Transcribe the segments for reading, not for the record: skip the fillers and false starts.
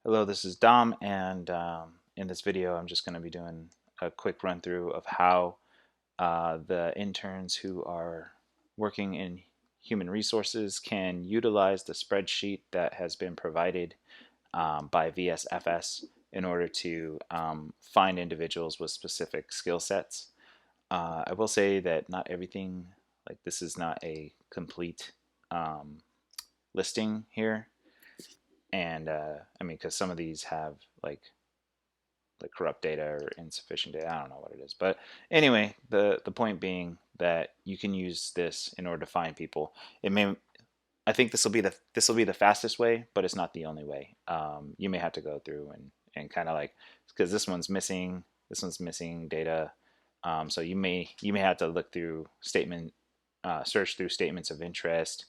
Hello, this is Dom, and in this video, I'm just going to be doing a quick run through of how the interns who are working in human resources can utilize the spreadsheet that has been provided by VSFS in order to find individuals with specific skill sets. I will say that not everything, like this is not a complete um, listing here. And I mean, because some of these have like corrupt data or insufficient data. I don't know what it is, but anyway, the point being that you can use this in order to find people. It may I think this will be the fastest way, but it's not the only way. You may have to go through and kind of like because this one's missing data. So you may have to look through search through statements of interest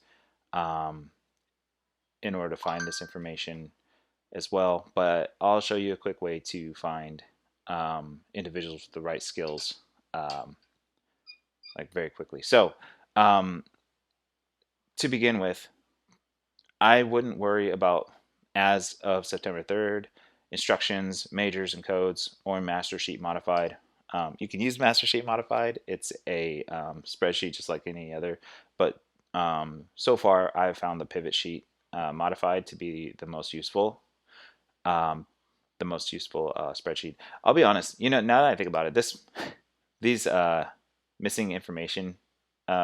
um, in order to find this information as well. But I'll show you a quick way to find individuals with the right skills, um, like very quickly. So um, to begin with, I wouldn't worry about as of September 3rd instructions, majors, and codes, or master sheet modified. You can use master sheet modified. It's a spreadsheet just like any other, but so far I've found the pivot sheet modified to be the most useful. Um, spreadsheet. I'll be honest. Now that I think about it, these missing information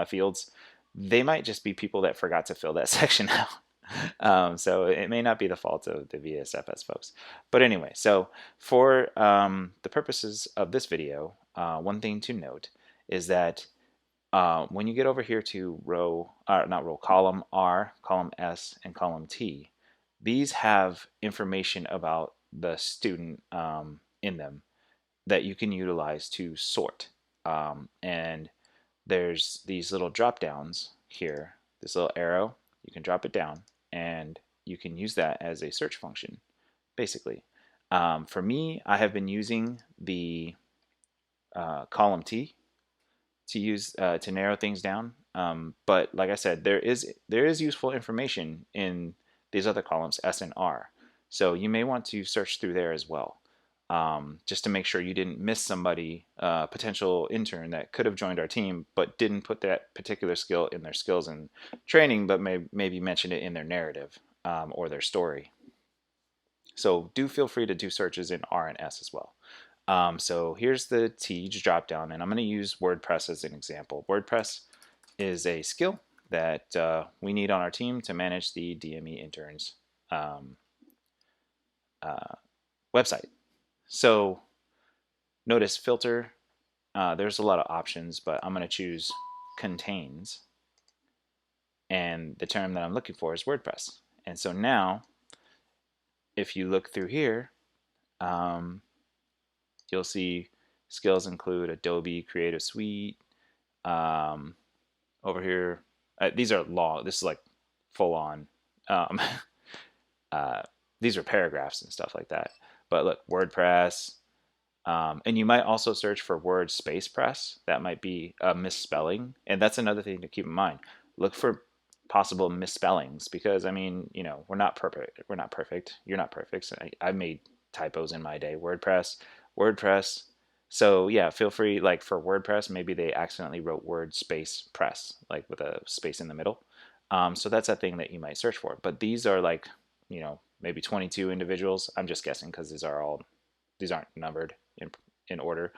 fields, they might just be people that forgot to fill that section out. So it may not be the fault of the VSFS folks. But anyway, so for the purposes of this video, one thing to note is that when you get over here to column R, column S, and column T, these have information about the student in them that you can utilize to sort. And there's these little drop downs here, this little arrow, you can drop it down and you can use that as a search function, basically. For me, I have been using the column T to narrow things down. But like I said, there is useful information in these other columns, S and R. So you may want to search through there as well, just to make sure you didn't miss somebody, potential intern that could have joined our team, but didn't put that particular skill in their skills and training, but maybe mention it in their narrative or their story. So do feel free to do searches in R and S as well. So here's the T drop down, and I'm going to use WordPress as an example. WordPress is a skill that we need on our team to manage the DME interns website. So notice filter, there's a lot of options, but I'm going to choose contains, and the term that I'm looking for is WordPress. And so now, if you look through here, you'll see skills include Adobe Creative Suite. Over here, these are long. This is like full on. Um, these are paragraphs and stuff like that. But look, WordPress, and you might also search for word space press. That might be a misspelling, and that's another thing to keep in mind. Look for possible misspellings because I mean, we're not perfect. We're not perfect. You're not perfect. So I made typos in my day. WordPress. So yeah, feel free. Like for WordPress, maybe they accidentally wrote word space press, like with a space in the middle. So that's a thing that you might search for. But these are like, maybe 22 individuals. I'm just guessing because these aren't numbered in order.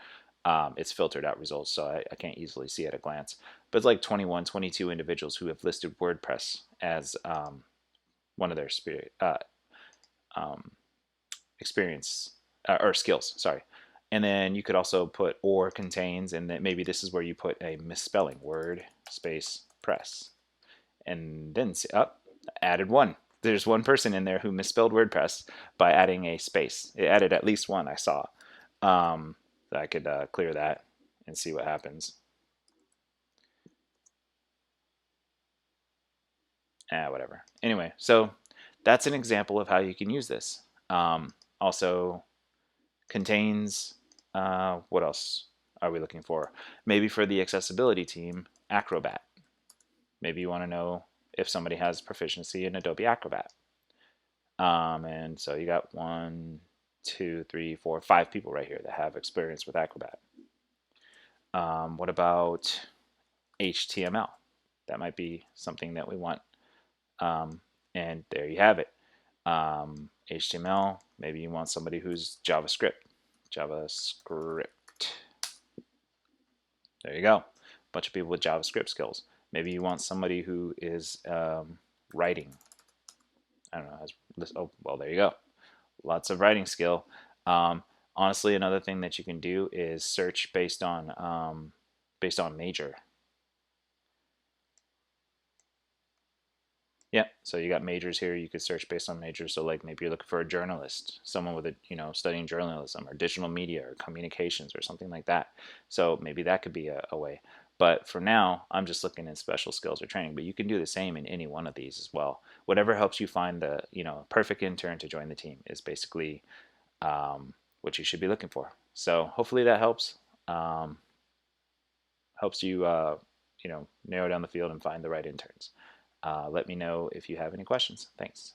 It's filtered out results, so I can't easily see at a glance. But it's like 21, 22 individuals who have listed WordPress as one of their experience or skills. Sorry. And then you could also put or contains, and then maybe this is where you put a misspelling, word space press, and then added one. There's one person in there who misspelled WordPress by adding a space. It added at least one I saw. So I could clear that and see what happens. Whatever. Anyway, so that's an example of how you can use this. Also contains, what else are we looking for? Maybe for the accessibility team, Acrobat. Maybe you want to know if somebody has proficiency in Adobe Acrobat. And so you got 1, 2, 3, 4, 5 people right here that have experience with Acrobat. What about HTML? That might be something that we want. And there you have it. HTML, maybe you want somebody who's JavaScript. JavaScript. There you go. A bunch of people with JavaScript skills. Maybe you want somebody who is writing. I don't know. Oh, well, there you go. Lots of writing skill. Honestly, another thing that you can do is search based on major. Yeah, so you got majors here. You could search based on majors. So like maybe you're looking for a journalist, someone with studying journalism or digital media or communications or something like that. So maybe that could be a way. But for now, I'm just looking at special skills or training. But you can do the same in any one of these as well. Whatever helps you find the perfect intern to join the team is basically what you should be looking for. So hopefully that helps. Helps you narrow down the field and find the right interns. Let me know if you have any questions. Thanks.